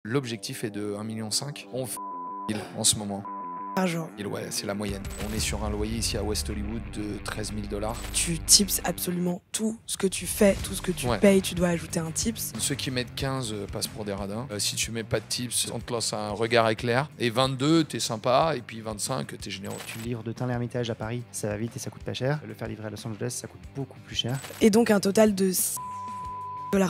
L'objectif est de 1,5 million. On fait en ce moment. Par jour. Ouais, c'est la moyenne. On est sur un loyer ici à West Hollywood de 13 000 $. Tu tips absolument tout ce que tu fais, tout ce que tu Ouais. payes, tu dois ajouter un tips. Ceux qui mettent 15 passent pour des radins. Si tu mets pas de tips, on te lance un regard éclair. Et 22, t'es sympa. Et puis 25, t'es généreux. Tu livres de Tain l'Hermitage à Paris, ça va vite et ça coûte pas cher. Le faire livrer à Los Angeles, ça coûte beaucoup plus cher. Et donc un total de $6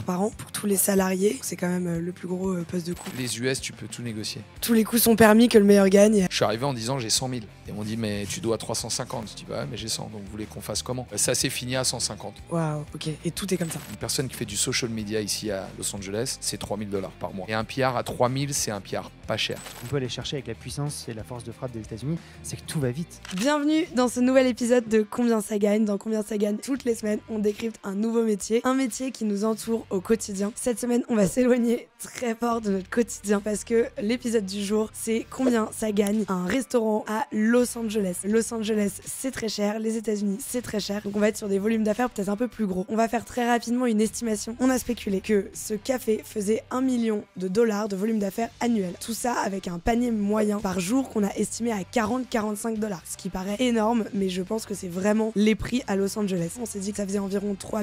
par an pour tous les salariés. C'est quand même le plus gros poste de coût. Les US, tu peux tout négocier. Tous les coups sont permis, que le meilleur gagne. Je suis arrivé en disant j'ai 100 000. Et on m'a dit mais tu dois 350. Je dis bah ouais, mais j'ai 100. Donc vous voulez qu'on fasse comment? Ça s'est fini à 150. Waouh, ok. Et tout est comme ça. Une personne qui fait du social media ici à Los Angeles, c'est 3 000 $ par mois. Et un PR à 3 000, c'est un PR pas cher. Ce qu'on peut aller chercher avec la puissance et la force de frappe des États-Unis, c'est que tout va vite. Bienvenue dans ce nouvel épisode de Combien ça gagne. Dans Combien ça gagne, toutes les semaines, on décrypte un nouveau métier. Un métier qui nous entoure au quotidien. Cette semaine, on va s'éloigner très fort de notre quotidien parce que l'épisode du jour, c'est combien ça gagne un restaurant à Los Angeles. Los Angeles, c'est très cher. Les États-Unis, c'est très cher. Donc on va être sur des volumes d'affaires peut-être un peu plus gros. On va faire très rapidement une estimation. On a spéculé que ce café faisait $1 million de volume d'affaires annuel. Tout ça avec un panier moyen par jour qu'on a estimé à 40-45 $. Ce qui paraît énorme, mais je pense que c'est vraiment les prix à Los Angeles. On s'est dit que ça faisait environ 3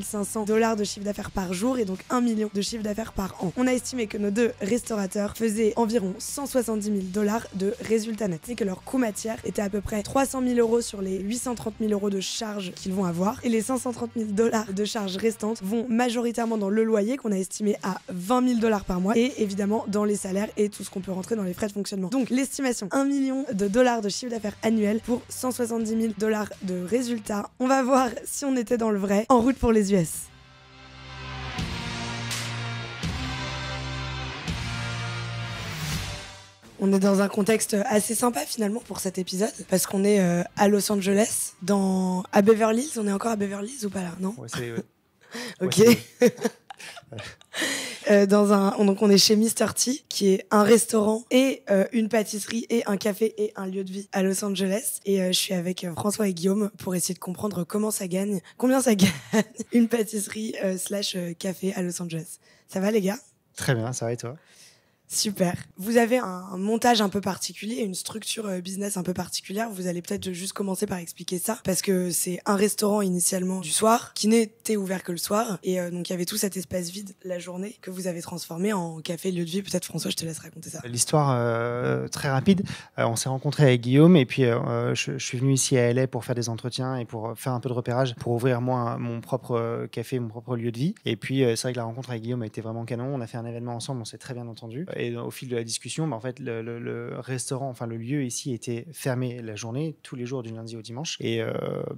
500 $ de chiffre d'affaires par jour et donc 1 million de chiffre d'affaires par an. On a estimé que nos deux restaurateurs faisaient environ 170 000 $ de résultats nets et que leur coût matière était à peu près 300 000 € sur les 830 000 € de charges qu'ils vont avoir et les 530 000 $ de charges restantes vont majoritairement dans le loyer qu'on a estimé à 20 000 $ par mois et évidemment dans les salaires et tout ce qu'on peut rentrer dans les frais de fonctionnement. Donc l'estimation 1 million de dollars de chiffre d'affaires annuel pour 170 000 $ de résultats. On va voir si on était dans le vrai. En route pour les US. On est dans un contexte assez sympa finalement pour cet épisode parce qu'on est à Los Angeles, à Beverly Hills. On est encore à Beverly Hills ou pas là, non? Ouais, c'est... Ok. Ouais, Donc on est chez Mr. T, qui est un restaurant et une pâtisserie et un café et un lieu de vie à Los Angeles. Et je suis avec François et Guillaume pour essayer de comprendre combien ça gagne une pâtisserie / café à Los Angeles. Ça va les gars? Très bien, ça va et toi? Super. Vous avez un montage un peu particulier, une structure business un peu particulière. Vous allez peut-être juste commencer par expliquer ça parce que c'est un restaurant initialement du soir qui n'était ouvert que le soir et donc il y avait tout cet espace vide la journée que vous avez transformé en café lieu de vie. Peut-être François, je te laisse raconter ça. L'histoire très rapide. On s'est rencontrés avec Guillaume et puis je suis venu ici à LA pour faire des entretiens et pour faire un peu de repérage pour ouvrir moi mon propre café, mon propre lieu de vie. Et puis c'est vrai que la rencontre avec Guillaume a été vraiment canon. On a fait un événement ensemble, on s'est très bien entendu. Et au fil de la discussion, en fait, le restaurant, enfin le lieu ici était fermé la journée, tous les jours du lundi au dimanche. Et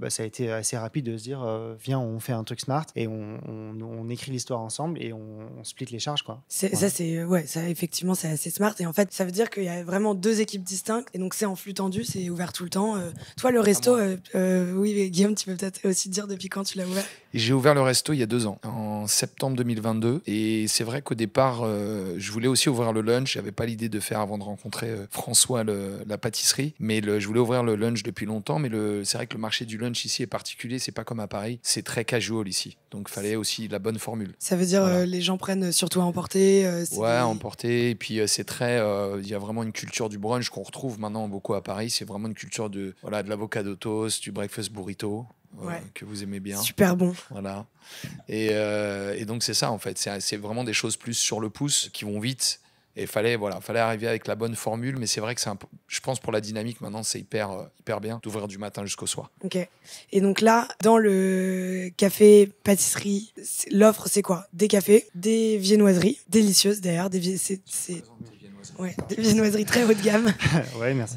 ça a été assez rapide de se dire, viens, on fait un truc smart et on écrit l'histoire ensemble et on split les charges, quoi. Ça effectivement, c'est assez smart. Et en fait, ça veut dire qu'il y a vraiment deux équipes distinctes. Et donc c'est en flux tendu, c'est ouvert tout le temps. Toi, le resto, oui, Guillaume, tu peux peut-être aussi dire depuis quand tu l'as ouvert? J'ai ouvert le resto il y a 2 ans, en septembre 2022. Et c'est vrai qu'au départ, je voulais aussi ouvrir le lunch. J'avais pas l'idée de faire avant de rencontrer François la pâtisserie. Mais je voulais ouvrir le lunch depuis longtemps. Mais c'est vrai que le marché du lunch ici est particulier. C'est pas comme à Paris. C'est très casual ici. Donc il fallait aussi la bonne formule. Ça veut dire Voilà. les gens prennent surtout à emporter. À emporter. Et puis c'est très... Il y a vraiment une culture du brunch qu'on retrouve maintenant beaucoup à Paris. C'est vraiment une culture de l'avocado toast, du breakfast burrito. Que vous aimez bien. Super bon. Voilà. Et donc c'est ça en fait. C'est vraiment des choses plus sur le pouce qui vont vite. Et fallait arriver avec la bonne formule. Mais c'est vrai que je pense pour la dynamique maintenant, c'est hyper bien d'ouvrir du matin jusqu'au soir. Ok. Et donc là, dans le café, pâtisserie, l'offre c'est quoi? Des cafés, des viennoiseries, délicieuses d'ailleurs. Des viennoiseries très haut de gamme. Ouais, merci.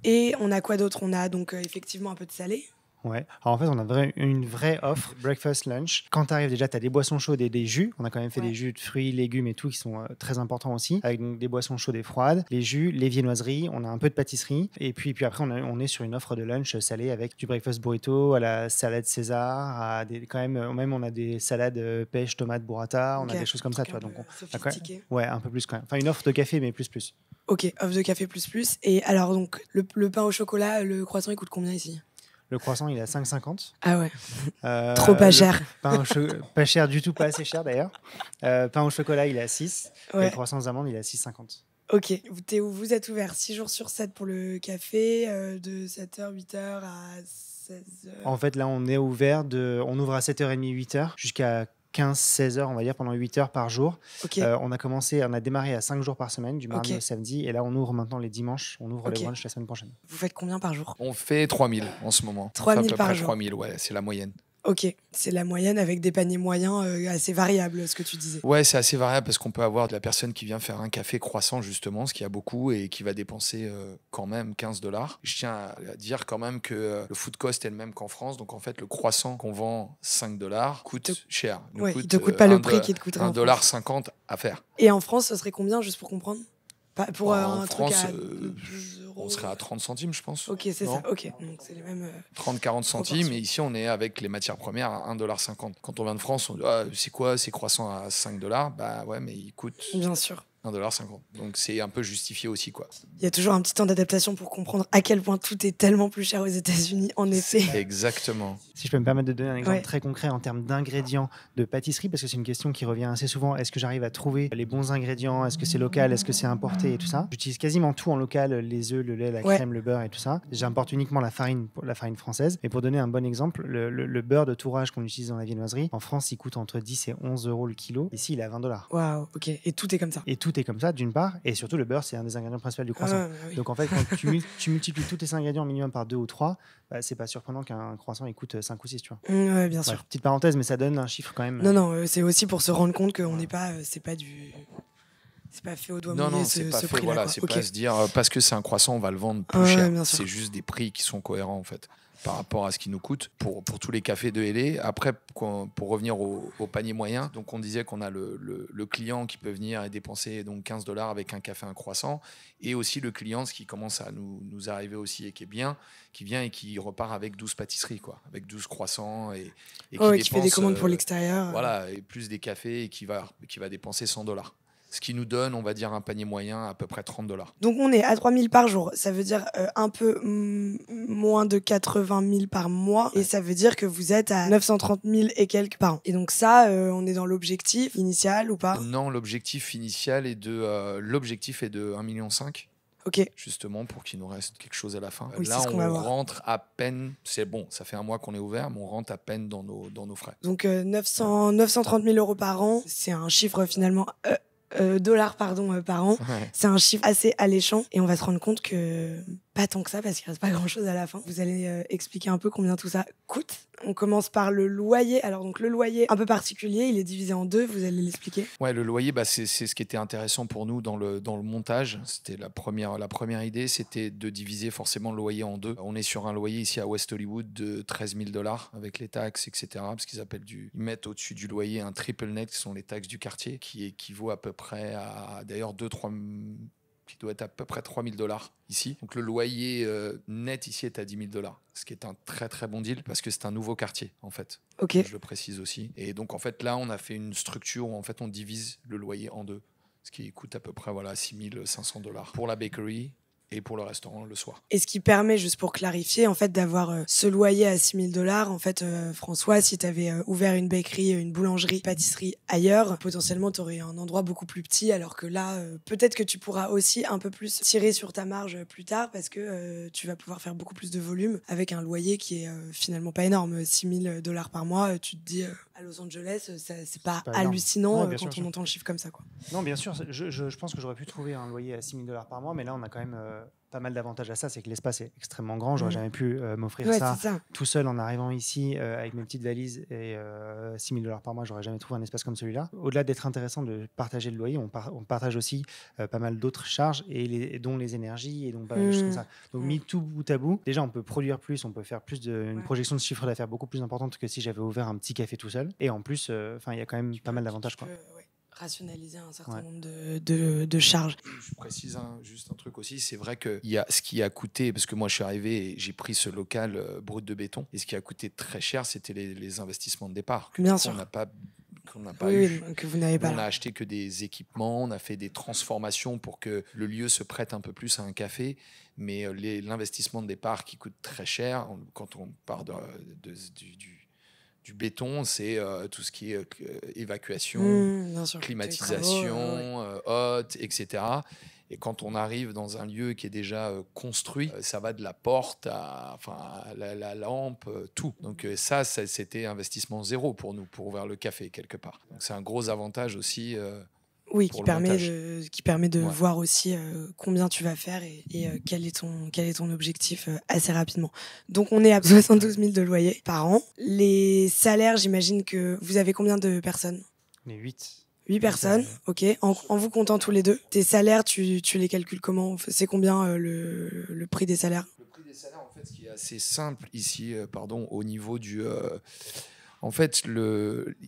Et on a quoi d'autre? On a donc effectivement un peu de salé. Ouais. Alors en fait, on a une vraie offre breakfast lunch. Quand tu arrives déjà, tu as des boissons chaudes et des jus. On a quand même fait des jus de fruits, légumes et tout qui sont très importants aussi, avec donc des boissons chaudes et froides, les jus, les viennoiseries. On a un peu de pâtisserie et puis après on est sur une offre de lunch salé avec du breakfast burrito, à la salade César, même on a des salades pêche, tomate, burrata. On a des choses comme ça, tu vois. Donc un peu plus quand même. Enfin une offre de café mais plus. Ok, offre de café plus. Et alors donc le pain au chocolat, le croissant, il coûte combien ici? Le croissant, il est à 5,50. Ah ouais, trop pas cher. Pas cher du tout, pas assez cher d'ailleurs. Pain au chocolat, il est à 6. Et Ouais. le croissant aux amandes, il est à 6,50. Ok, vous êtes ouvert 6 jours sur 7 pour le café, de 7h, 8h à 16h. En fait, là, on est ouvert on ouvre à 7h30, 8h jusqu'à 15-16h, on va dire, pendant 8 heures par jour. Ok, On a démarré à 5 jours par semaine, du mardi Ok. au samedi. Et là, on ouvre maintenant les dimanches. On ouvre Ok. les brunchs la semaine prochaine. vous faites combien par jour? On fait 3000 en ce moment. 3000 On fait à peu par près jour. 3000, ouais, c'est la moyenne. Ok, c'est la moyenne avec des paniers moyens assez variables, ce que tu disais. Ouais, c'est assez variable parce qu'on peut avoir de la personne qui vient faire un café croissant, justement, ce qu'il y a beaucoup, et qui va dépenser quand même 15 $. Je tiens à dire quand même que le food cost est le même qu'en France. Donc, en fait, le croissant qu'on vend 5 $ coûte cher. Ouais, il te coûte pas le prix qui te coûterait en France. 1,50 $ à faire. Et en France, ce serait combien, juste pour comprendre? Pour En un France, truc à 12 euros. on serait à 30 centimes, je pense. Ok, c'est Non ça. Ok, donc c'est les mêmes. 30-40 centimes, Proportion. et ici on est avec les matières premières à 1,50 $. Quand on vient de France, on dit ah, c'est quoi ces croissants à 5 $? Bah ouais, mais ils coûtent Bien sûr. 1,50 $. Donc c'est un peu justifié aussi, quoi. Il y a toujours un petit temps d'adaptation pour comprendre à quel point tout est tellement plus cher aux États-Unis, en effet. Exactement. Si je peux me permettre de donner un exemple Ouais. très concret en termes d'ingrédients de pâtisserie, parce que c'est une question qui revient assez souvent. Est-ce que j'arrive à trouver les bons ingrédients? Est-ce que c'est local? Est-ce que c'est importé et tout ça? J'utilise quasiment tout en local, les œufs, le lait, la Ouais. crème, le beurre et tout ça. J'importe uniquement la farine française. Et pour donner un bon exemple, le beurre de tourage qu'on utilise dans la viennoiserie, en France, il coûte entre 10 et 11 euros le kilo. Ici, il est à 20 $. Waouh, ok. Et tout est comme ça. Et tout est comme ça, d'une part. Et surtout, le beurre, c'est un des ingrédients principaux du croissant. Ah, oui. Donc en fait, quand tu multiplies tous tes ingrédients minimum par 2 ou 3, bah, c'est pas surprenant qu'un croissant il coûte 5 ou 6, tu vois. Ouais, bien sûr. Bref, petite parenthèse, mais ça donne un chiffre quand même. Non, c'est aussi pour se rendre compte qu'on n'est pas, c'est pas fait au doigt Non, mouillé c'est ce pas fait. prix-là. Voilà, quoi. c'est Ok. pas se dire parce que c'est un croissant, on va le vendre plus Ouais, cher. bien sûr. C'est juste des prix qui sont cohérents, en fait, par rapport à ce qui nous coûte pour tous les cafés de LA. Après, pour revenir au panier moyen, donc on disait qu'on a le client qui peut venir et dépenser donc 15 $ avec un café, un croissant, et aussi le client, ce qui commence à nous arriver aussi et qui est bien, qui vient et qui repart avec 12 pâtisseries, quoi, avec 12 croissants et Ouais, qui fait des dépense, commandes pour l'extérieur. voilà, et plus des cafés, et qui va dépenser 100 $. Ce qui nous donne, on va dire, un panier moyen à peu près 30 $. Donc on est à 3000 par jour. Ça veut dire un peu moins de 80 000 par mois. Et ça veut dire que vous êtes à 930 000 et quelques par an. Et donc ça, on est dans l'objectif initial ou pas? Non, l'objectif initial est de 1,5 million, Ok. justement, pour qu'il nous reste quelque chose à la fin. Oui, Là, c'est ce qu'on va on voir. rentre à peine, c'est bon, ça fait un mois qu'on est ouvert, mais on rentre à peine dans nos frais. Donc 930 000 euros par an. C'est un chiffre finalement... dollars par an. Ouais. C'est un chiffre assez alléchant et on va se rendre compte que pas tant que ça parce qu'il reste pas grand chose à la fin. Vous allez expliquer un peu combien tout ça coûte. On commence par le loyer. Alors donc le loyer un peu particulier, il est divisé en deux, vous allez l'expliquer. Ouais, le loyer, bah, c'est ce qui était intéressant pour nous dans le montage. C'était la première idée, c'était de diviser forcément le loyer en deux. On est sur un loyer ici à West Hollywood de 13 000 $ avec les taxes, etc. Parce qu'ils ils mettent au-dessus du loyer un triple net, qui sont les taxes du quartier, qui équivaut à peu près à, d'ailleurs, qui doit être à peu près 3 000 $ ici. Donc le loyer net ici est à 10 000 $, ce qui est un très très bon deal parce que c'est un nouveau quartier, en fait. Ok. Je le précise aussi. Et donc en fait là, on a fait une structure où en fait on divise le loyer en deux, ce qui coûte à peu près 6 500 $ pour la bakery et pour le restaurant le soir. Et ce qui permet, juste pour clarifier, en fait, d'avoir ce loyer à 6 000 $. En fait, François, si tu avais ouvert une bakery, une boulangerie, pâtisserie ailleurs, potentiellement, tu aurais un endroit beaucoup plus petit. Alors que là, peut-être que tu pourras aussi un peu plus tirer sur ta marge plus tard parce que tu vas pouvoir faire beaucoup plus de volume avec un loyer qui est finalement pas énorme. 6 000 $ par mois, tu te dis, à Los Angeles, c'est pas pas énorme. hallucinant Ouais, bien quand sûr, on entend le chiffre comme ça, quoi. Non, bien sûr, je pense que j'aurais pu trouver un loyer à 6 000 $ par mois, mais là, on a quand même pas mal d'avantages à ça. C'est que l'espace est extrêmement grand. J'aurais jamais pu m'offrir Ouais, ça c'est ça. tout seul en arrivant ici avec mes petites valises et 6 000 $ par mois. J'aurais jamais trouvé un espace comme celui-là. Au-delà d'être intéressant de partager le loyer, on partage aussi pas mal d'autres charges, dont les énergies et donc pas mal de choses comme ça. Donc, mis tout bout à bout, déjà, on peut produire plus, on peut faire une projection de chiffre d'affaires beaucoup plus importante que si j'avais ouvert un petit café tout seul. Et en plus, il y a quand même pas mal d'avantages, quoi. Rationaliser un certain nombre de charges. Je précise juste un truc aussi, c'est vrai que ce qui a coûté, parce que moi je suis arrivé et j'ai pris ce local brut de béton, et ce qui a coûté très cher, c'était les investissements de départ. Bien sûr. On n'a pas qu'on n'a pas Oui, eu. que vous n'avez pas On n'a là. acheté que des équipements, on a fait des transformations pour que le lieu se prête un peu plus à un café, mais l'investissement de départ qui coûte très cher, quand on part du béton, c'est tout ce qui est évacuation, Bien sûr. climatisation, haute, etc. Et quand on arrive dans un lieu qui est déjà construit, ça va de la porte à la lampe, tout. Donc ça, c'était investissement zéro pour nous, pour ouvrir le café quelque part. Donc c'est un gros avantage aussi. Oui, pour qui le permet, montage. qui permet de Ouais. voir aussi combien tu vas faire et quel est ton objectif assez rapidement. Donc, on est à 72 000 de loyer par an. Les salaires, j'imagine que vous avez combien de personnes? On est 8. 8 personnes, ok. En vous comptant tous les deux. Tes salaires, tu les calcules comment? C'est combien le prix des salaires? Le prix des salaires, en fait, ce qui est assez simple ici, au niveau du... en fait, il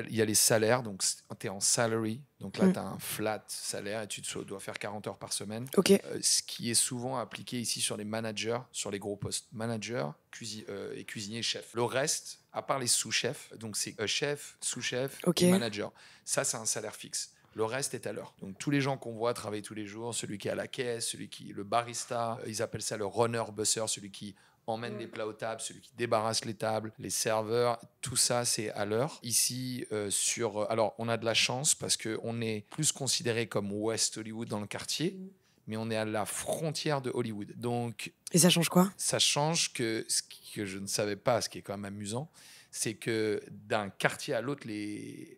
y a les salaires, donc tu es en salary, donc là, tu as un flat salaire et tu dois faire 40 heures par semaine. Ok. Ce qui est souvent appliqué ici sur les managers, sur les gros postes. Manager et cuisinier, chef. Le reste, à part les sous-chefs, donc c'est chef, sous-chef Ok. et manager. Ça, c'est un salaire fixe. Le reste est à l'heure. Donc tous les gens qu'on voit travailler tous les jours, celui qui est à la caisse, le barista, ils appellent ça le runner busser, celui qui emmène les plats aux tables, celui qui débarrasse les tables, les serveurs, tout ça c'est à l'heure. Ici, alors on a de la chance parce qu'on est plus considéré comme West Hollywood dans le quartier, mais on est à la frontière de Hollywood. Donc, et ça change quoi? Ça change que ce que je ne savais pas, ce qui est quand même amusant, c'est que d'un quartier à l'autre, les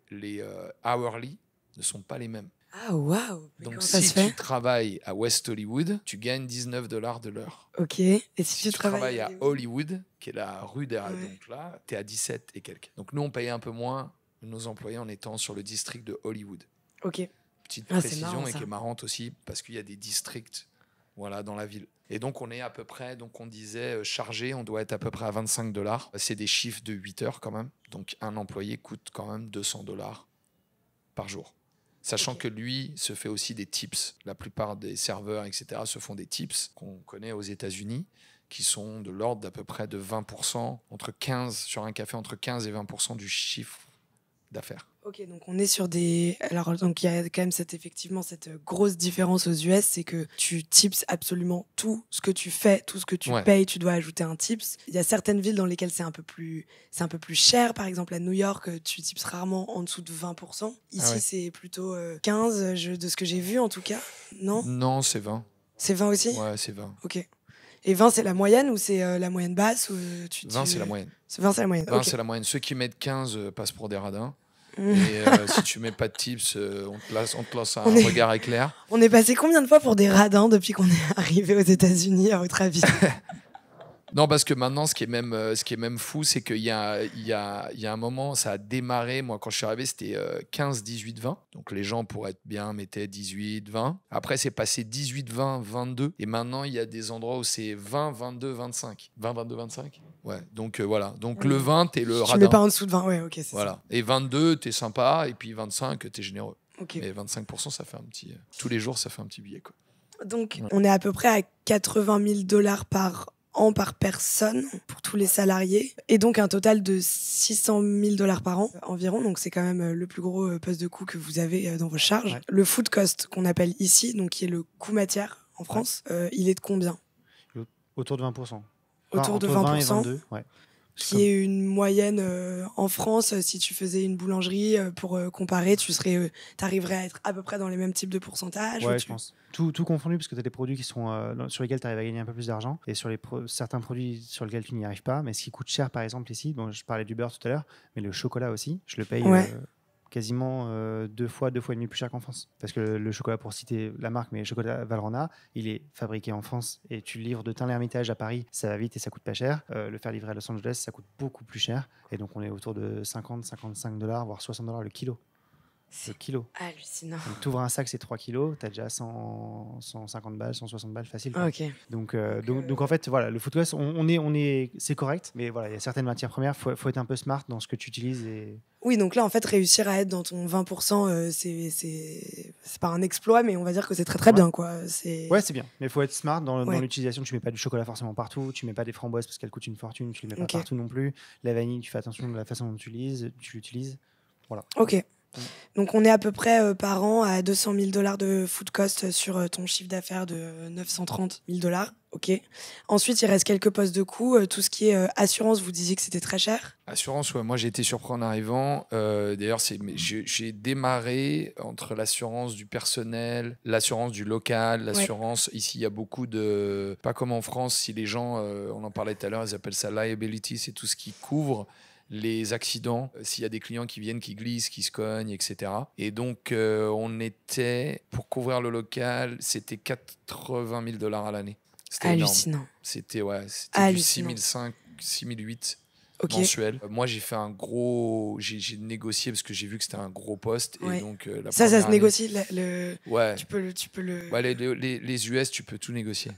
hourly ne sont pas les mêmes. Ah, waouh! Donc, ça si se fait? tu travailles à West Hollywood, tu gagnes $19 de l'heure. Ok. Et si Si tu tu travailles à Hollywood? Hollywood, qui est la rue derrière, Ouais. donc là, tu es à 17 et quelques. Donc, nous, on payait un peu moins nos employés en étant sur le district de Hollywood. Ok. Petite Ah, c'est précision marrant, et ça. qui est marrante aussi parce qu'il y a des districts dans la ville. Et donc, on est à peu près, donc on disait chargé, on doit être à peu près à $25. C'est des chiffres de 8 heures quand même. Donc, un employé coûte quand même $200 par jour. Sachant Ok. que lui se fait aussi des tips. La plupart des serveurs, etc., se font des tips qu'on connaît aux États-Unis, qui sont de l'ordre d'à peu près de 20%, sur un café, entre 15 et 20% du chiffre d'affaires. Ok, donc on est sur des... Alors, donc il y a quand même effectivement cette grosse différence aux US, c'est que tu tips absolument tout ce que tu fais, tout ce que tu payes, tu dois ajouter un tips. Il y a certaines villes dans lesquelles c'est un peu plus cher. Par exemple, à New York, tu tips rarement en dessous de 20%. Ici, c'est plutôt 15, de ce que j'ai vu en tout cas. Non? Non, c'est 20. C'est 20 aussi? Ouais, c'est 20. Ok. Et 20, c'est la moyenne ou c'est la moyenne basse ou 20, c'est la moyenne. 20, c'est la moyenne. 20, Ok. c'est la moyenne. Ceux qui mettent 15 passent pour des radins. Et si tu mets pas de tips, on te lance un regard éclair. On est passé combien de fois pour des radins depuis qu'on est arrivé aux États-Unis, à votre avis? Non, parce que maintenant, ce qui est même fou, c'est qu'il y a un moment, ça a démarré. Moi, quand je suis arrivé, c'était 15, 18, 20. Donc, les gens, pour être bien, mettaient 18, 20. Après, c'est passé 18, 20, 22. Et maintenant, il y a des endroits où c'est 20, 22, 25. 20, 22, 25 ? Ouais, donc voilà. Donc, le 20, t'es le radin. Tu mets pas en dessous de 20, ouais, ok, c'est Voilà. ça. Et 22, t'es sympa. Et puis 25, t'es généreux. Ok. Mais 25%, ça fait un petit... tous les jours, ça fait un petit billet, quoi. Donc, on est à peu près à $80 000 par an par personne pour tous les salariés et donc un total de $600 000 par an environ. Donc c'est quand même le plus gros poste de coût que vous avez dans vos charges. Ouais. Le food cost qu'on appelle ici, donc qui est le coût matière en France, il est de combien? Autour de 20%. Autour de entre 20 et 20%, 22, ouais. qui est une moyenne en France. Si tu faisais une boulangerie pour comparer, t'arriverais à être à peu près dans les mêmes types de pourcentages. Ouais, je pense. Tout confondu, parce que tu as des produits qui sont, sur lesquels tu arrives à gagner un peu plus d'argent, et sur certains produits sur lesquels tu n'y arrives pas. Mais ce qui coûte cher, par exemple, ici, bon, je parlais du beurre tout à l'heure, mais le chocolat aussi, je le paye quasiment 2 fois et demi plus cher qu'en France. Parce que le chocolat, pour citer la marque, mais le chocolat Valrhona, il est fabriqué en France et tu le livres de Tain-l'Hermitage à Paris, ça va vite et ça coûte pas cher. Le faire livrer à Los Angeles, ça coûte beaucoup plus cher. Et donc on est autour de 50, $55, voire $60 le kilo. C'est kilo. hallucinant. Donc tu ouvres un sac, c'est 3 kilos, tu as déjà 150 balles, 160 balles facile. Quoi. Ok. Donc en fait, voilà, le food cost, c'est correct, mais voilà, il y a certaines matières premières, faut être un peu smart dans ce que tu utilises. Oui, donc là, en fait, réussir à être dans ton 20%, c'est pas un exploit, mais on va dire que c'est très très bien, quoi. Ouais, c'est bien, mais il faut être smart dans Ouais. l'utilisation. Tu mets pas du chocolat forcément partout, tu mets pas des framboises parce qu'elles coûtent une fortune, tu les mets pas Ok. partout non plus. La vanille, tu fais attention de la façon dont tu l'utilises. Voilà. Ok. Donc on est à peu près par an à $200 000 de food cost sur ton chiffre d'affaires de $930 000. Ok. Ensuite, il reste quelques postes de coûts. Tout ce qui est assurance, vous disiez que c'était très cher. Assurance, ouais, moi j'ai été surpris en arrivant. D'ailleurs, j'ai démarré entre l'assurance du personnel, l'assurance du local, l'assurance. Ici, il y a beaucoup de. Pas comme en France, si les gens, on en parlait tout à l'heure, ils appellent ça liability, c'est tout ce qui couvre les accidents, s'il y a des clients qui viennent, qui glissent, qui se cognent, etc. Et donc, on était, pour couvrir le local, c'était $80 000 à l'année. C'était hallucinant. énorme. C'était du Hallucinant. 6005, 6008 Ok. mensuel. Moi, j'ai fait un gros. J'ai négocié parce que j'ai vu que c'était un gros poste. Ouais. Et donc, Ça se année... négocie. Ouais. Tu peux le. Ouais, les US, tu peux tout négocier.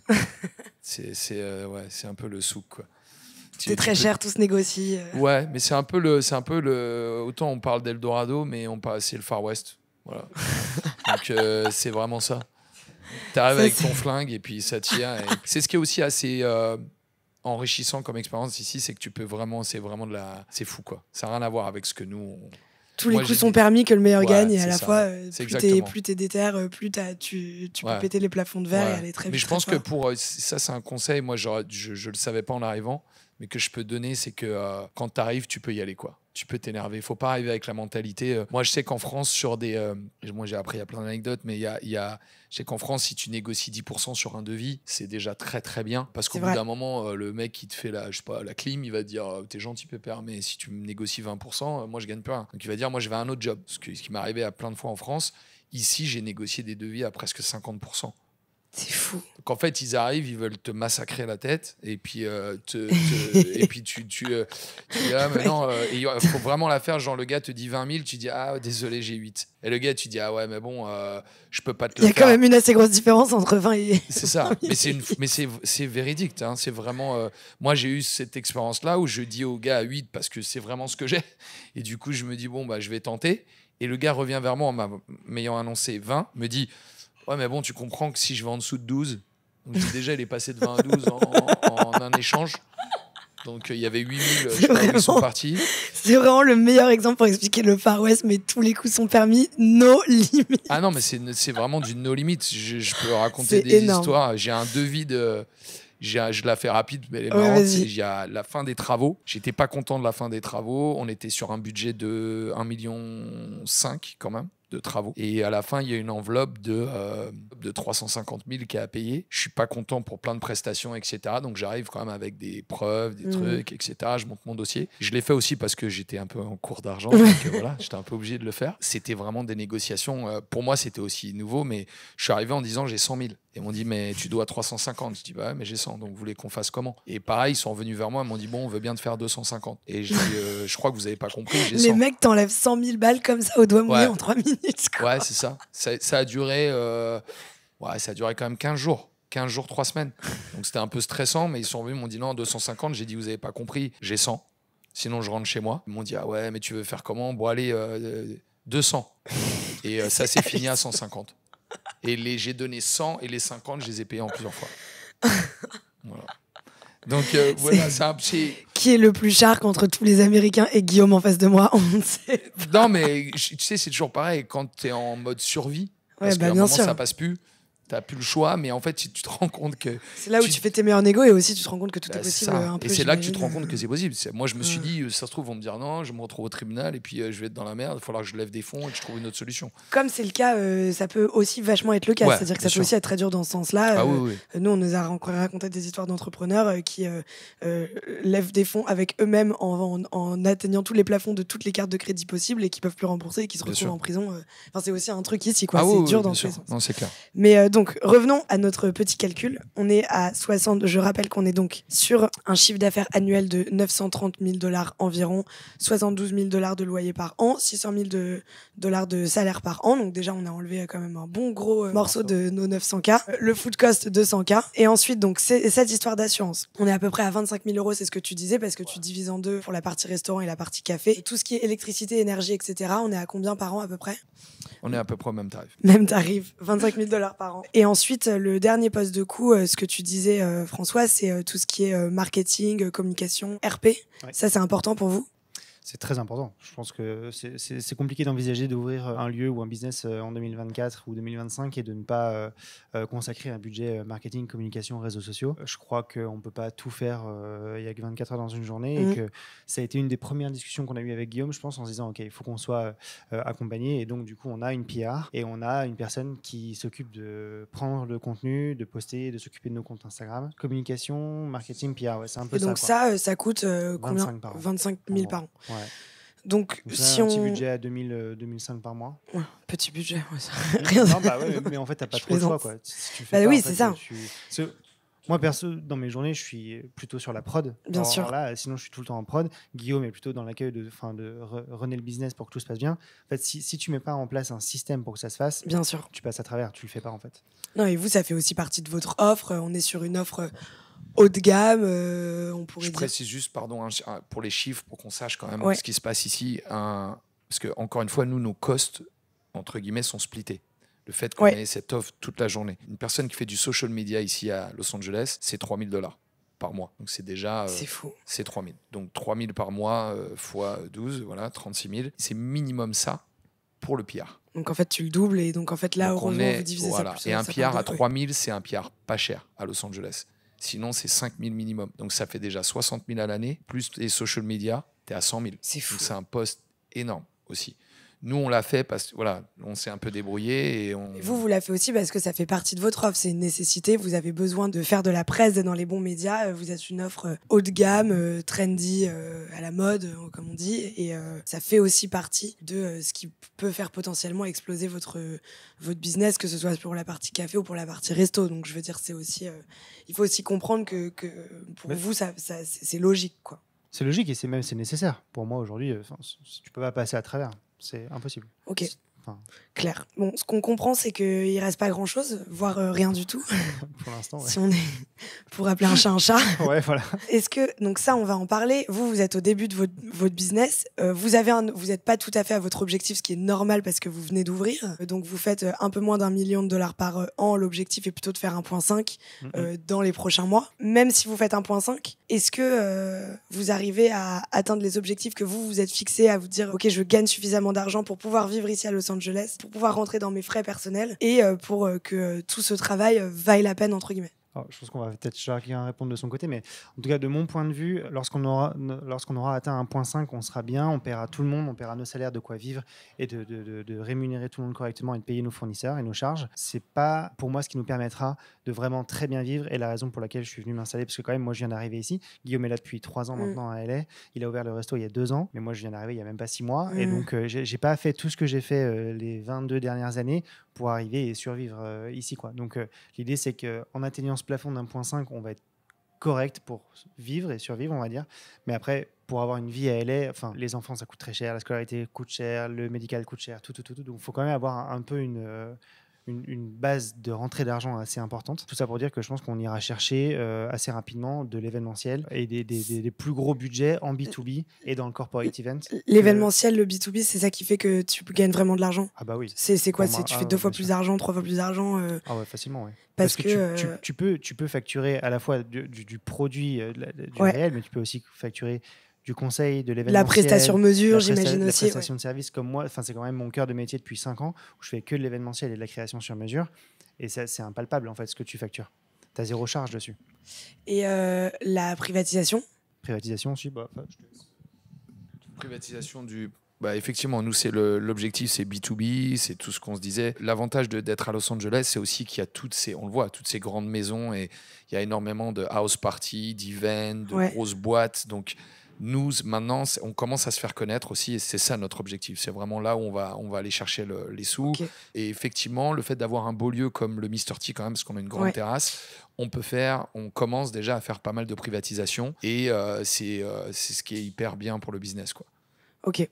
c'est un peu le souk, quoi. C'est très cher, tout se négocie. Ouais, mais c'est un peu le. Autant on parle d'Eldorado, mais c'est le Far West. Voilà. Donc, c'est vraiment ça. T'arrives avec ton flingue et puis ça tire. Et... C'est ce qui est aussi assez enrichissant comme expérience ici, c'est que tu peux vraiment, c'est fou, quoi. Ça n'a rien à voir avec ce que nous. Tous les coups sont permis, que le meilleur gagne, et à la fois, plus t'es déter, plus tu peux péter les plafonds de verre et aller très vite. Mais je pense que ça, c'est un conseil. Moi, je le savais pas en arrivant, mais que je peux donner, c'est que quand t'arrives, tu peux y aller, quoi. Tu peux t'énerver. Il faut pas arriver avec la mentalité. Moi, je sais qu'en France, sur des. Moi, j'ai appris, il y a plein d'anecdotes, mais je sais qu'en France, si tu négocies 10% sur un devis, c'est déjà très, très bien. Parce qu'au bout d'un moment, le mec qui te fait la clim, il va te dire t'es gentil, pépère, mais si tu me négocies 20%, moi, je gagne plus rien. Donc, il va dire moi, je vais à un autre job. Ce qui m'est arrivé à plein de fois en France. Ici, j'ai négocié des devis à presque 50%. C'est fou. Donc en fait, ils arrivent, ils veulent te massacrer la tête, et puis et puis tu dis ah mais non, il faut vraiment la faire. Genre le gars te dit 20 000, tu dis ah désolé j'ai 8. Et le gars tu dis ah ouais mais bon je peux pas te le faire. Il y a quand même une assez grosse différence entre 20 et. C'est ça. Mais c'est véridique. Hein. C'est vraiment. Moi j'ai eu cette expérience là où je dis au gars 8 parce que c'est vraiment ce que j'ai. Et du coup je me dis bon bah je vais tenter. Et le gars revient vers moi en m'ayant annoncé 20, me dit ouais, mais bon, tu comprends que si je vais en dessous de 12, donc déjà, il est passé de 20 à 12 en un échange. Donc, il y avait 8 000, je sais pas où ils sont partis. C'est vraiment le meilleur exemple pour expliquer le Far West, mais tous les coups sont permis, no limit. Ah non, mais c'est vraiment du no limit. Je peux raconter des histoires. J'ai un devis de... Je la fais rapide, mais elle est marrante. Il y a la fin des travaux. J'étais pas content de la fin des travaux. On était sur un budget de 1,5 million quand même de travaux. Et à la fin, il y a une enveloppe de 350 000 qui est à payer. Je suis pas content pour plein de prestations, etc. Donc j'arrive quand même avec des preuves, des trucs, etc. Je monte mon dossier. Je l'ai fait aussi parce que j'étais un peu en cours d'argent. Donc voilà, j'étais un peu obligé de le faire. C'était vraiment des négociations. Pour moi, c'était aussi nouveau, mais je suis arrivé en disant j'ai 100 000. Et ils m'ont dit mais tu dois 350. Je dis bah ouais, mais j'ai 100. Donc vous voulez qu'on fasse comment? Et pareil, ils sont revenus vers moi, ils m'ont dit bon, on veut bien te faire 250. Et je dis je crois que vous avez pas compris, j'ai 100. Les mecs t'enlèvent 100 000 balles comme ça au doigt mouillé en 3 minutes. Quoi. Ouais, c'est ça. Ça a duré ça a duré quand même 15 jours. 15 jours, 3 semaines. Donc c'était un peu stressant, mais ils sont venus, ils m'ont dit non, 250. J'ai dit vous avez pas compris, j'ai 100. Sinon je rentre chez moi. Ils m'ont dit ah ouais, mais tu veux faire comment? Bon allez, 200. Et ça s'est fini à 150. Et j'ai donné 100 et les 50, je les ai payés en plusieurs fois. Voilà. Donc voilà, c'est... Qui est le plus shark entre tous les Américains et Guillaume en face de moi? On ne sait pas. Non, mais tu sais, c'est toujours pareil. Quand tu es en mode survie, parce qu'à un bien moment, sûr. ça passe plus. T'as plus le choix, mais en fait, tu te rends compte que... C'est là où tu fais tes meilleurs négos et aussi tu te rends compte que tout est possible. Un peu, et c'est là que tu te rends compte que c'est possible. Moi, je me suis dit, ça se trouve, vont me dire non, je me retrouve au tribunal et puis je vais être dans la merde, il va falloir que je lève des fonds et que je trouve une autre solution. Comme c'est le cas, ça peut aussi vachement être le cas. C'est-à-dire que ça peut aussi être très dur dans ce sens-là. Nous, on nous a raconté des histoires d'entrepreneurs qui lèvent des fonds avec eux-mêmes en atteignant tous les plafonds de toutes les cartes de crédit possibles et qui peuvent plus rembourser et qui se retrouvent en prison. Enfin, c'est aussi un truc ici, quoi. C'est dur dans tous les sens. Non, c'est clair. Mais donc, revenons à notre petit calcul. On est à 60. Je rappelle qu'on est donc sur un chiffre d'affaires annuel de $930 000 environ, $72 000 de loyer par an, $600 000 de salaire par an. Donc déjà, on a enlevé quand même un bon gros morceau de nos 900K. Le food cost 200K. Et ensuite, donc, c'est cette histoire d'assurance. On est à peu près à 25 000 €, c'est ce que tu disais, parce que tu divises en deux pour la partie restaurant et la partie café. Et tout ce qui est électricité, énergie, etc., on est à combien par an à peu près? On est à peu près au même tarif. Même tarif, $25 000 par an. Et ensuite, le dernier poste de coût, ce que tu disais, François, c'est tout ce qui est marketing, communication, RP. Ouais. Ça, c'est important pour vous? C'est très important. Je pense que c'est compliqué d'envisager d'ouvrir un lieu ou un business en 2024 ou 2025 et de ne pas consacrer un budget marketing, communication, réseaux sociaux. Je crois qu'on ne peut pas tout faire il y a que 24 heures dans une journée et que ça a été une des premières discussions qu'on a eues avec Guillaume, je pense, en se disant OK, il faut qu'on soit accompagné. Et donc, du coup, on a une PR et on a une personne qui s'occupe de prendre le contenu, de poster, de s'occuper de nos comptes Instagram. Communication, marketing, PR, ouais, c'est un peu Et ça. donc ça coûte combien 25 000 par an. Ouais. Donc si un petit budget à 2005 par mois. Ouais, petit budget, rien. Non, mais en fait, t'as pas trop le choix, quoi. Si tu fais oui, en c'est fait, ça. Moi, perso, dans mes journées, je suis plutôt sur la prod. Bien sûr. Là, sinon, je suis tout le temps en prod. Guillaume est plutôt dans l'accueil de runner le business pour que tout se passe bien. En fait, si tu mets pas en place un système pour que ça se fasse, bien sûr, tu passes à travers, tu le fais pas, en fait. Non, et vous, ça fait aussi partie de votre offre. On est sur une offre haut de gamme, on pourrait dire. Je précise juste, pardon, pour les chiffres, pour qu'on sache quand même ce qui se passe ici. Parce que, encore une fois, nous, nos costs, entre guillemets, sont splittés. Le fait qu'on ait cette offre toute la journée. Une personne qui fait du social media ici à Los Angeles, c'est $3,000 par mois. Donc, c'est déjà... c'est fou. C'est 3 000. Donc, 3 000 par mois fois 12, voilà, 36 000. C'est minimum ça pour le PR. Donc, en fait, tu le doubles. Et donc, en fait, là, heureusement, vous divisez ça plus. Et un PR à 3 000, c'est un PR pas cher à Los Angeles. Sinon, c'est 5 000 minimum. Donc, ça fait déjà 60 000 à l'année. Plus les social media, tu es à 100 000. C'est fou. Donc, c'est un poste énorme aussi. Nous, on l'a fait parce que voilà, on s'est un peu débrouillé. Et vous l'avez fait aussi parce que ça fait partie de votre offre. C'est une nécessité. Vous avez besoin de faire de la presse dans les bons médias. Vous êtes une offre haut de gamme, trendy, à la mode, comme on dit. Et ça fait aussi partie de ce qui peut faire potentiellement exploser votre business, que ce soit pour la partie café ou pour la partie resto. Donc, je veux dire, c'est aussi, il faut aussi comprendre que pour vous, ça, c'est logique, quoi. C'est logique et c'est nécessaire. Pour moi, aujourd'hui, tu peux pas passer à travers. C'est impossible. Ok. Clair. Bon, ce qu'on comprend, c'est qu'il reste pas grand-chose, voire rien du tout. Pour l'instant, ouais. Si on est pour appeler un chat un chat. Ouais, voilà. Est-ce que donc ça, on va en parler. Vous êtes au début de votre business. Vous n'êtes pas tout à fait à votre objectif, ce qui est normal parce que vous venez d'ouvrir. Donc vous faites un peu moins $1 million par an. L'objectif est plutôt de faire 1,5 dans les prochains mois. Même si vous faites 1,5, est-ce que vous arrivez à atteindre les objectifs que vous êtes fixés, à vous dire ok, je gagne suffisamment d'argent pour pouvoir vivre ici à Los Angeles, pour pouvoir rentrer dans mes frais personnels et pour que tout ce travail vaille la peine, entre guillemets? Alors, je pense qu'on va peut-être chacun répondre de son côté, mais en tout cas, de mon point de vue, lorsqu'on aura atteint 1,5, on sera bien, on paiera tout le monde, on paiera nos salaires, de quoi vivre et de rémunérer tout le monde correctement et de payer nos fournisseurs et nos charges. C'est pas, pour moi, ce qui nous permettra de vraiment très bien vivre et la raison pour laquelle je suis venu m'installer, parce que quand même, moi, je viens d'arriver ici. Guillaume est là depuis 3 ans maintenant à LA. Il a ouvert le resto il y a 2 ans, mais moi, je viens d'arriver il y a même pas 6 mois. Et donc, j'ai pas fait tout ce que j'ai fait les 22 dernières années pour arriver et survivre ici, quoi. Donc, l'idée, c'est qu'en atteignant ce plafond d'1,5, on va être correct pour vivre et survivre, on va dire. Mais après, pour avoir une vie à LA, enfin, les enfants, ça coûte très cher, la scolarité coûte cher, le médical coûte cher, tout. Donc, il faut quand même avoir un peu une base de rentrée d'argent assez importante. Tout ça pour dire que je pense qu'on ira chercher assez rapidement de l'événementiel et des plus gros budgets en B2B et dans le corporate event. L'événementiel, le B2B, c'est ça qui fait que tu gagnes vraiment de l'argent? Ah bah oui. C'est quoi? Tu fais 2 fois plus d'argent, 3 fois plus d'argent? Ah ouais, facilement, ouais. Parce que tu peux facturer à la fois du produit, du réel, mais tu peux aussi facturer du conseil, de l'événementiel. La prestation mesure, j'imagine aussi. La prestation de service, comme moi, c'est quand même mon cœur de métier depuis 5 ans, où je fais que de l'événementiel et de la création sur mesure. Et ça, c'est impalpable, en fait, ce que tu factures. Tu as 0 charge dessus. Et la privatisation? Privatisation aussi, Privatisation effectivement, nous, c'est l'objectif, c'est B2B, c'est tout ce qu'on se disait. L'avantage d'être à Los Angeles, c'est aussi qu'il y a on le voit, toutes ces grandes maisons et il y a énormément de house parties, d'events, de grosses boîtes. Donc, nous, maintenant, on commence à se faire connaître aussi et c'est ça notre objectif. C'est vraiment là où on va aller chercher les sous. Okay. Et effectivement, le fait d'avoir un beau lieu comme le Mr. T, quand même, parce qu'on a une grande terrasse, on commence déjà à faire pas mal de privatisation et c'est ce qui est hyper bien pour le business, quoi. Ok.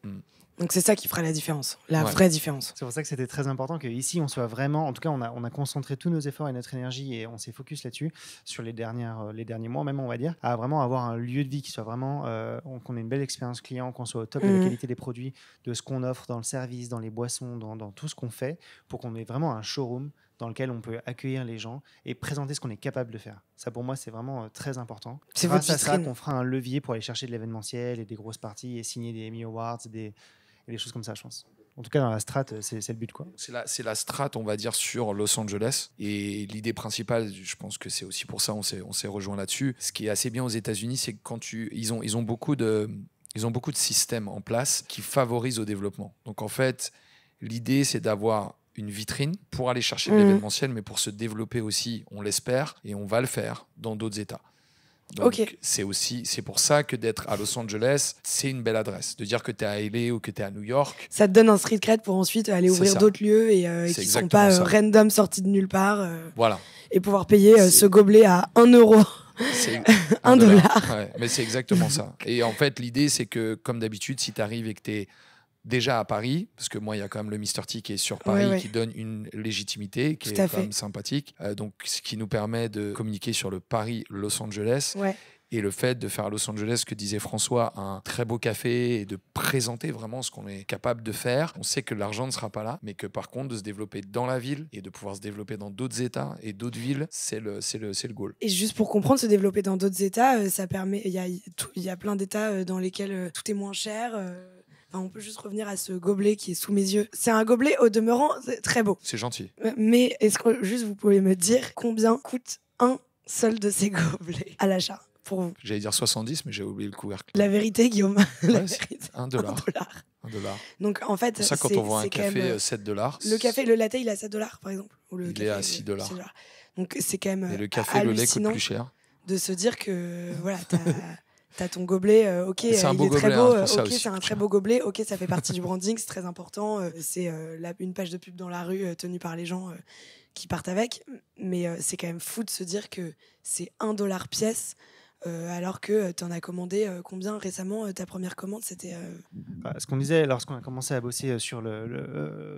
Donc c'est ça qui fera la différence, la vraie différence. C'est pour ça que c'était très important qu'ici on soit vraiment, en tout cas on a concentré tous nos efforts et notre énergie et on s'est focus là-dessus sur les derniers mois même, on va dire, à vraiment avoir un lieu de vie qui soit vraiment, qu'on ait une belle expérience client, qu'on soit au top de la qualité des produits, de ce qu'on offre dans le service, dans les boissons, dans tout ce qu'on fait, pour qu'on ait vraiment un showroom dans lequel on peut accueillir les gens et présenter ce qu'on est capable de faire. Ça, pour moi, c'est vraiment très important. C'est grâce votre à ça vitrine. qu'on fera un levier pour aller chercher de l'événementiel et des grosses parties et signer des Emmy Awards et des choses comme ça, je pense. En tout cas, dans la strat, c'est le but, quoi. C'est la strat, on va dire, sur Los Angeles. Et l'idée principale, je pense que c'est aussi pour ça on s'est rejoint là-dessus. Ce qui est assez bien aux États-Unis, c'est que ils ont beaucoup de systèmes en place qui favorisent au développement. Donc en fait, l'idée, c'est d'avoir une vitrine pour aller chercher de l'événementiel, mais pour se développer aussi, on l'espère, et on va le faire dans d'autres États. Donc, c'est pour ça que d'être à Los Angeles, c'est une belle adresse. De dire que tu es à LA ou que tu es à New York. Ça te donne un street cred pour ensuite aller ouvrir d'autres lieux et qui ne sont pas random sortis de nulle part. Voilà. Et pouvoir payer ce gobelet à 1 euro. C'est $1. Ouais, mais c'est exactement ça. Et en fait, l'idée, c'est que, comme d'habitude, si tu arrives et que tu es déjà à Paris, parce que moi, il y a quand même le Mr. T qui est sur Paris, qui donne une légitimité, qui est quand même sympathique. Donc, ce qui nous permet de communiquer sur le Paris-Los Angeles. Ouais. Et le fait de faire à Los Angeles, ce que disait François, un très beau café et de présenter vraiment ce qu'on est capable de faire. On sait que l'argent ne sera pas là, mais que par contre, de se développer dans la ville et de pouvoir se développer dans d'autres États et d'autres villes, c'est le goal. Et juste pour comprendre, se développer dans d'autres États, ça permet. Il y a plein d'États dans lesquels tout est moins cher. On peut juste revenir à ce gobelet qui est sous mes yeux. C'est un gobelet au demeurant très beau. C'est gentil. Mais est-ce que juste vous pouvez me dire combien coûte un seul de ces gobelets à l'achat pour vous? J'allais dire 70, mais j'ai oublié le couvercle. La vérité, Guillaume. La vérité. $1. $1. Donc en fait, c'est ça quand on voit un café même, $7. Le café, le latte, il est à $7 par exemple. Ou le il café, est à $6. Donc c'est quand même. Et le café, le lait coûte plus cher. De se dire que voilà, t'as ton gobelet, ok, c'est un beau il est gobelet, très beau, ok, c'est un très beau gobelet, ok, ça fait partie du branding, c'est très important, c'est une page de pub dans la rue tenue par les gens qui partent avec, mais c'est quand même fou de se dire que c'est $1 pièce, alors que tu en as commandé combien récemment? Ta première commande, c'était... Ce qu'on disait lorsqu'on a commencé à bosser sur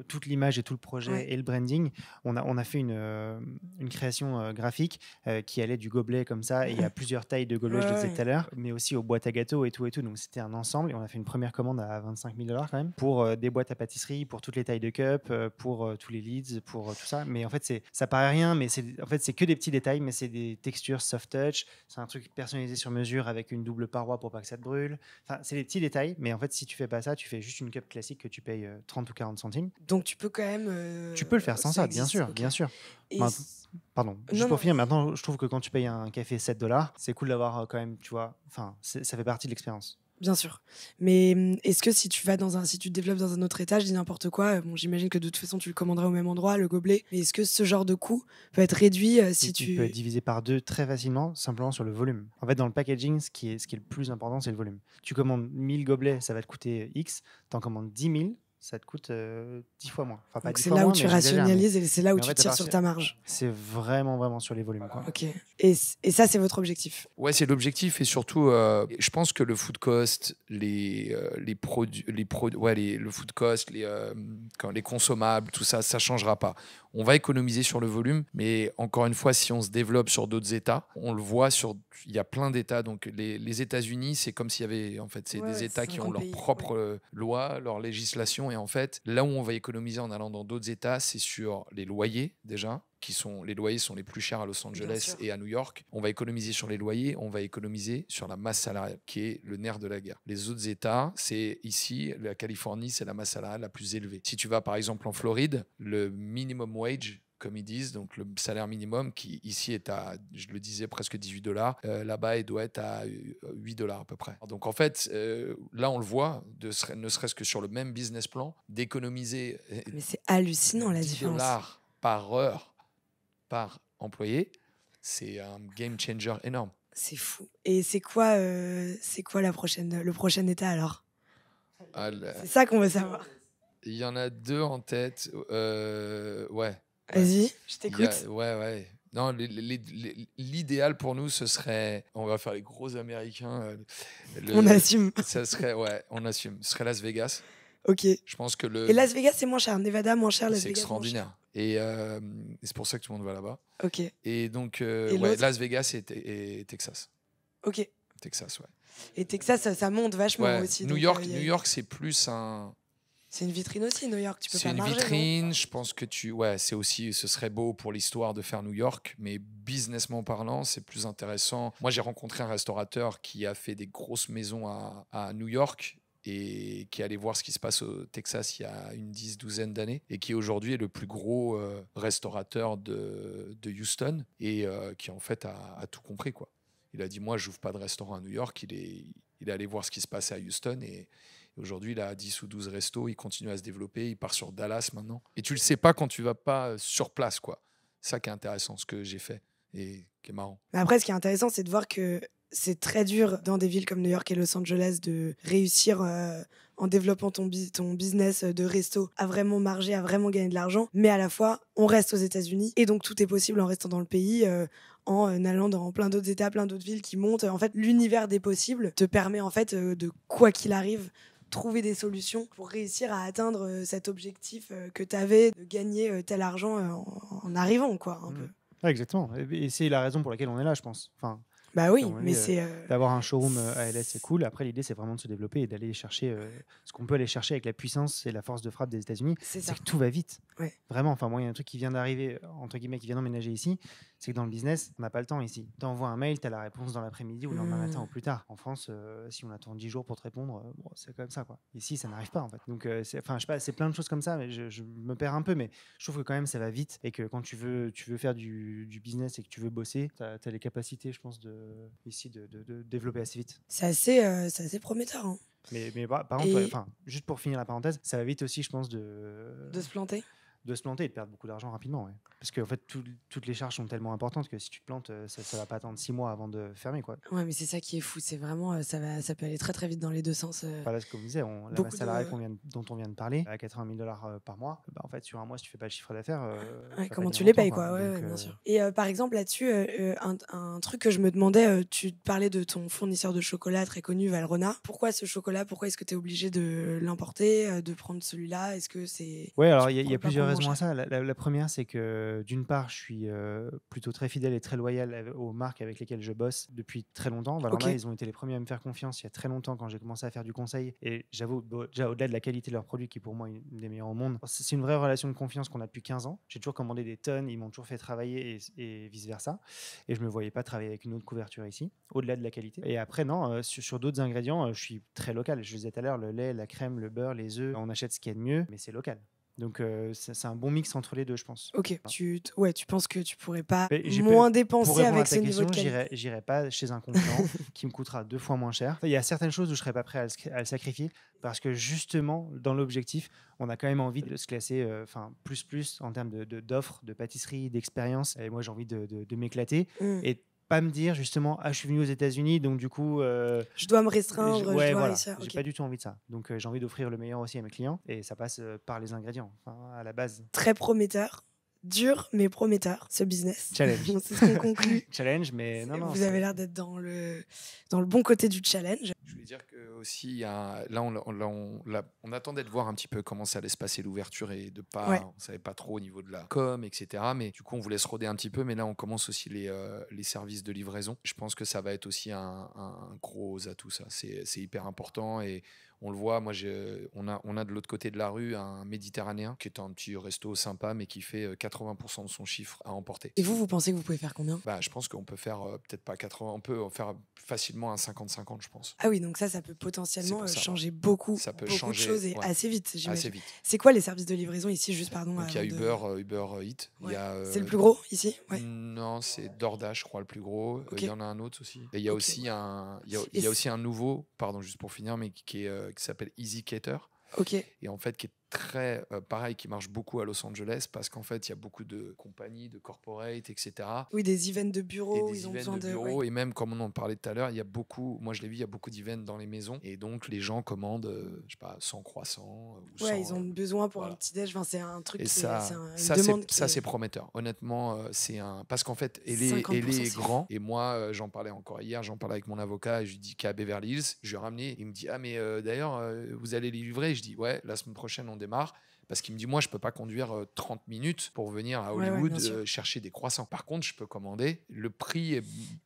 toute l'image et tout le projet et le branding, on a fait une création graphique qui allait du gobelet comme ça, et il y a plusieurs tailles de gobelets, je le disais tout à l'heure, mais aussi aux boîtes à gâteaux et tout. Donc c'était un ensemble, et on a fait une première commande à $25 000 quand même, pour des boîtes à pâtisserie, pour toutes les tailles de cups, pour tous les leads, pour tout ça. Mais en fait, ça paraît rien, mais c'est que des petits détails, mais c'est des textures soft touch, c'est un truc personnalisé sur mesure avec une double paroi pour pas que ça te brûle. Enfin, c'est des petits détails, mais en fait, si tu fais pas ça, tu fais juste une cup classique que tu payes 30 ou 40 centimes. Donc tu peux quand même... tu peux le faire sans ça, bien sûr, bien sûr. Pardon, juste pour finir, maintenant, je trouve que quand tu payes un café $7, c'est cool d'avoir quand même, tu vois, enfin, ça fait partie de l'expérience. Bien sûr. Mais est-ce que si tu te développes dans un autre étage, je dis n'importe quoi, j'imagine que de toute façon tu le commanderais au même endroit, le gobelet, mais est-ce que ce genre de coût peut être réduit si tu... Il peut être divisé par 2 très facilement, simplement sur le volume. En fait, dans le packaging, ce qui est le plus important, c'est le volume. Tu commandes 1000 gobelets, ça va te coûter X. Tu en commandes 10 000, ça te coûte 10 fois moins. Enfin, pas donc 10 c'est fois là moins, où tu rationalises et c'est là où tu tires sur ta marge. C'est vraiment sur les volumes, quoi. Ok. Et ça, c'est votre objectif? Ouais, c'est l'objectif, et surtout, je pense que le food cost, le food cost, les consommables, tout ça, ça changera pas. On va économiser sur le volume, mais encore une fois, si on se développe sur d'autres États, on le voit il y a plein d'États. Donc les États-Unis, c'est comme s'il y avait, en fait, des États qui ont leur propre loi, leur législation, et en fait, là où on va économiser en allant dans d'autres États, c'est sur les loyers déjà. Les loyers sont les plus chers à Los Angeles et à New York. On va économiser sur les loyers, on va économiser sur la masse salariale, qui est le nerf de la guerre. Les autres États, c'est ici, la Californie, c'est la masse salariale la plus élevée. Si tu vas par exemple en Floride, le minimum wage, comme ils disent, donc le salaire minimum qui ici est à, je le disais, presque $18, là-bas il doit être à $8 à peu près. Donc en fait, là on le voit, ne serait-ce que sur le même business plan, d'économiser mais c'est hallucinant la différence. $10 par heure par employé, c'est un game changer énorme. C'est fou. Et c'est quoi le prochain état alors? C'est ça qu'on veut savoir. Il y en a 2 en tête. Ouais. Vas-y, je t'écoute. Ouais. Non, l'idéal pour nous, ce serait... On va faire les gros Américains. On assume. Ça serait, on assume. Ce serait Las Vegas. Ok. Je pense que Et Las Vegas, c'est moins cher. Nevada, moins cher. Las Vegas, c'est extraordinaire. Et c'est pour ça que tout le monde va là-bas. Ok. Et donc, et Las Vegas et Texas. Ok. Texas, ouais. Et Texas, ça monte vachement aussi. New York, c'est plus un... C'est une vitrine aussi, New York. Tu peux C'est pas une marger, non? vitrine, je pense que c'est aussi, ce serait beau pour l'histoire de faire New York, mais businessment parlant, c'est plus intéressant. Moi, j'ai rencontré un restaurateur qui a fait des grosses maisons à New York et qui allait voir ce qui se passe au Texas il y a une douzaine d'années et qui aujourd'hui est le plus gros restaurateur de Houston et qui en fait a tout compris, quoi. Il a dit, moi, je n'ouvre pas de restaurant à New York. Il est allé voir ce qui se passait à Houston et aujourd'hui, il a 10 ou 12 restos. Il continue à se développer. Il part sur Dallas maintenant. Et tu le sais pas quand tu vas pas sur place, quoi. C'est ça qui est intéressant, ce que j'ai fait et qui est marrant. Mais après, ce qui est intéressant, c'est de voir que c'est très dur dans des villes comme New York et Los Angeles de réussir en développant ton business de resto à vraiment marger, à vraiment gagner de l'argent. Mais à la fois, on reste aux États-Unis et donc tout est possible en restant dans le pays. En allant dans plein d'autres États, plein d'autres villes qui montent. En fait, l'univers des possibles te permet en fait de quoi qu'il arrive trouver des solutions pour réussir à atteindre cet objectif que tu avais de gagner tel argent en arrivant, quoi, un peu. Ouais, exactement. Et c'est la raison pour laquelle on est là, je pense. Enfin, Bah oui, à mon avis, mais c'est... d'avoir un showroom à LS, c'est cool. Après, l'idée, c'est vraiment de se développer et d'aller chercher ce qu'on peut aller chercher avec la puissance et la force de frappe des États-Unis. C'est ça. C'est que tout va vite. Ouais. Vraiment. Enfin, moi, il y a un truc qui vient d'arriver, entre guillemets, qui vient d'emménager ici. C'est que dans le business, on n'a pas le temps ici. Tu envoies un mail, tu as la réponse dans l'après-midi ou le lendemain matin ou plus tard. En France, si on attend 10 jours pour te répondre, bon, c'est comme ça, quoi. Ici, ça n'arrive pas, en fait. Donc, je sais pas, c'est plein de choses comme ça, mais je me perds un peu. Mais je trouve que quand même, ça va vite et que quand tu veux faire du business et que tu veux bosser, tu as les capacités, je pense, ici de développer assez vite. C'est assez prometteur. Hein. Mais par contre, ouais, juste pour finir la parenthèse, ça va vite aussi, je pense, De se planter. De se planter et de perdre beaucoup d'argent rapidement. Ouais. Parce que en fait, toutes les charges sont tellement importantes que si tu te plantes, ça va pas attendre 6 mois avant de fermer, quoi. Ouais, mais c'est ça qui est fou. C'est vraiment, ça peut aller très très vite dans les deux sens. Voilà, comme on disait, la masse salariale dont on vient de parler, à 80 000 $ par mois, bah, en fait, sur un mois, si tu fais pas le chiffre d'affaires, comment tu les payes, quoi. Ouais, bien sûr. Et par exemple, là-dessus, un truc que je me demandais, tu parlais de ton fournisseur de chocolat très connu, Valrhona. Pourquoi ce chocolat? Pourquoi est-ce que tu es obligé de l'importer, de prendre celui-là? Est-ce que c'est... Ouais, alors il y a plusieurs raisons à ça. La première, c'est que d'une part, je suis plutôt très fidèle et très loyal aux marques avec lesquelles je bosse depuis très longtemps. Valrhona, ils ont été les premiers à me faire confiance il y a très longtemps quand j'ai commencé à faire du conseil. Et j'avoue, déjà au-delà de la qualité de leurs produits, qui pour moi est une des meilleures au monde, c'est une vraie relation de confiance qu'on a depuis 15 ans. J'ai toujours commandé des tonnes, ils m'ont toujours fait travailler et vice-versa. Et je ne me voyais pas travailler avec une autre couverture ici, au-delà de la qualité. Et après, non, sur d'autres ingrédients, je suis très local. Je le disais tout à l'heure, le lait, la crème, le beurre, les œufs, on achète ce qu'il y a de mieux, mais c'est local. Donc c'est un bon mix entre les deux, je pense. Ok, tu penses que tu pourrais pas moins dépenser avec ce niveau de qualité? J'irai pas chez un concurrent qui me coûtera 2 fois moins cher. Il y a certaines choses où je serais pas prêt à le sacrifier parce que justement, dans l'objectif, on a quand même envie de se classer plus en termes d'offres, de pâtisserie, d'expérience. Et moi, j'ai envie de m'éclater. Et pas me dire justement je suis venu aux États-Unis donc du coup je dois me restreindre, je dois réussir. J'ai pas du tout envie de ça, donc j'ai envie d'offrir le meilleur aussi à mes clients et ça passe par les ingrédients, à la base. Très prometteur, dur mais prometteur ce business. Challenge. C'est ce qu'on conclut. Challenge, mais non, vous avez l'air d'être dans le bon côté du challenge. Je voulais dire que aussi là on attendait de voir un petit peu comment ça allait se passer l'ouverture et on savait pas trop au niveau de la com, etc. Mais du coup on voulait se roder un petit peu, mais là on commence aussi les services de livraison. Je pense que ça va être aussi un gros atout, ça c'est hyper important et on le voit. Moi on a de l'autre côté de la rue un Méditerranéen qui est un petit resto sympa mais qui fait 80% de son chiffre à emporter. Et vous pensez que vous pouvez faire combien? Je pense qu'on peut faire peut-être pas 80, on peut en faire facilement un 50-50, je pense. Ah oui, donc ça peut potentiellement changer beaucoup de choses et assez vite, j'imagine. Assez vite. C'est quoi les services de livraison ici, juste pardon? Donc il y a Uber Eats. Ouais. C'est le plus gros ici? Non, c'est DoorDash, je crois, le plus gros. Il y en a un autre aussi. Et il y a aussi un nouveau, pardon, juste pour finir, mais qui s'appelle Easy Cater. Ok. Et en fait, qui est très pareil, qui marche beaucoup à Los Angeles parce qu'en fait, il y a beaucoup de compagnies, de corporate, etc. Oui, des events de bureaux. Ils ont besoin de bureaux. Et même, comme on en parlait tout à l'heure, il y a beaucoup, moi je l'ai vu, il y a beaucoup d'events dans les maisons. Et donc, les gens commandent, je sais pas, 100 croissants. Ou 100, ils ont besoin pour un petit déj. Enfin, c'est un truc c'est prometteur. Honnêtement, parce qu'en fait, elle est grand. Et moi, j'en parlais encore hier, j'en parlais avec mon avocat et je lui dis qu'à Beverly Hills, je lui ai ramené. Il me dit, ah, mais d'ailleurs, vous allez les livrer? Je dis, ouais, la semaine prochaine, on démarre. Parce qu'il me dit, moi, je peux pas conduire 30 minutes pour venir à Ouais, Hollywood bien sûr. chercher des croissants. Par contre, je peux commander. Le prix est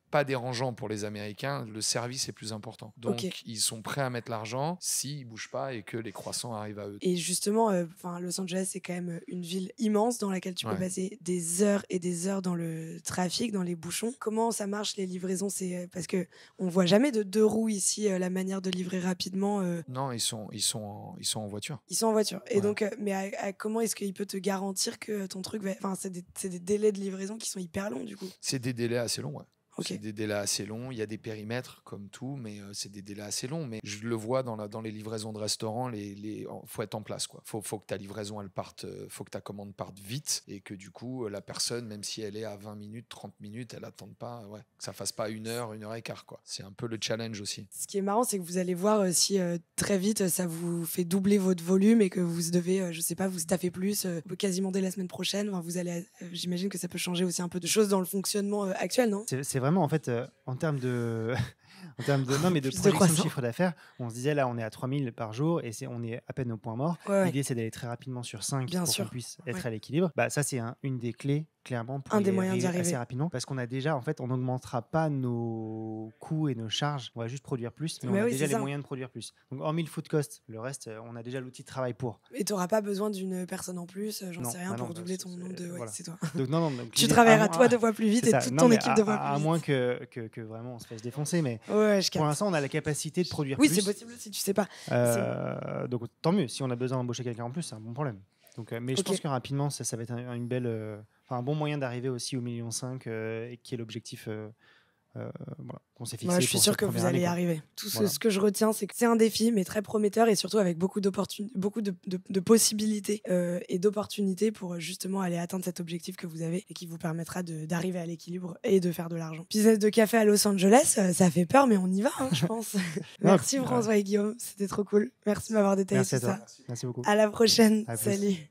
pas dérangeant pour les Américains. Le service est plus important. Donc, Ok. ils sont prêts à mettre l'argent s'ils bougent pas et que les croissants arrivent à eux. Et justement, Los Angeles, c'est quand même une ville immense dans laquelle tu peux Ouais. passer des heures et des heures dans le trafic, dans les bouchons. Comment ça marche les livraisons? C'est parce que on voit jamais de deux roues ici. La manière de livrer rapidement, Non, ils sont en voiture. ils sont en voiture. Et Ouais. donc, mais comment est-ce qu'il peut te garantir que ton truc va... Enfin, c'est des délais de livraison qui sont hyper longs du coup. C'est des délais assez longs, ouais. Ok. C'est des délais assez longs. Il y a des périmètres comme tout, mais c'est des délais assez longs. Mais je le vois dans les livraisons de restaurants, faut être en place, quoi. Faut que ta livraison, elle parte, faut que ta commande parte vite et que du coup, la personne, même si elle est à 20 minutes, 30 minutes, elle attende pas, ouais, que ça fasse pas 1 heure et quart, quoi. C'est un peu le challenge aussi. Ce qui est marrant, c'est que vous allez voir si très vite ça vous fait doubler votre volume et que vous devez, je sais pas, vous staffer plus, quasiment dès la semaine prochaine. Enfin, vous allez, j'imagine que ça peut changer aussi un peu de choses dans le fonctionnement actuel, non? C'est vraiment, en fait, en termes de, non, mais de Plus de projection de croissance. chiffre d'affaires, on se disait là, on est à 3000 par jour et on est à peine au point mort. Ouais. L'idée, c'est d'aller très rapidement sur 5 Bien pour sûr. qu'on puisse être Ouais. à l'équilibre. Bah, ça, c'est une des clés, clairement, pour Un des y moyens d'y arriver. assez rapidement. Parce qu'on a déjà, en fait, on n'augmentera pas nos coûts et nos charges. On va juste produire plus, mais Mais on a oui, déjà c'est les ça. moyens de produire plus. Donc, hormis le food cost, le reste, on a déjà l'outil de travail pour. Et t'auras pas besoin d'une personne en plus, j'en Non, sais rien, bah non, pour bah, doubler c'est- ton nombre de... Ouais, voilà. c'est toi. Donc, non, donc, Tu l'idée- travailleras à toi moins- 2 fois plus vite c'est et ça. toute Non, ton mais équipe 2 fois plus à vite. moins que vraiment on se fasse défoncer, mais Ouais, je pour capte. l'instant, on a la capacité de produire Oui, plus. c'est possible aussi, tu sais pas. Donc tant mieux. Si on a besoin d'embaucher quelqu'un en plus, c'est un bon problème. Donc, mais je Ok. pense que rapidement, ça va être une belle, un bon moyen d'arriver aussi au 1,5 million, et qui est l'objectif voilà, qu'on s'est fixé. Ouais, je suis pour sûr cette que vous première allez y année, quoi. arriver. Tout Voilà. ce que je retiens, c'est que c'est un défi, mais très prometteur et surtout avec beaucoup de possibilités et d'opportunités pour justement aller atteindre cet objectif que vous avez et qui vous permettra d'arriver à l'équilibre et de faire de l'argent. Business de café à Los Angeles, ça fait peur, mais on y va, hein, je pense. Merci ouais. François et Guillaume, c'était trop cool. Merci de m'avoir détaillé Merci tout à toi. ça. Merci beaucoup. À la prochaine. À plus. Salut.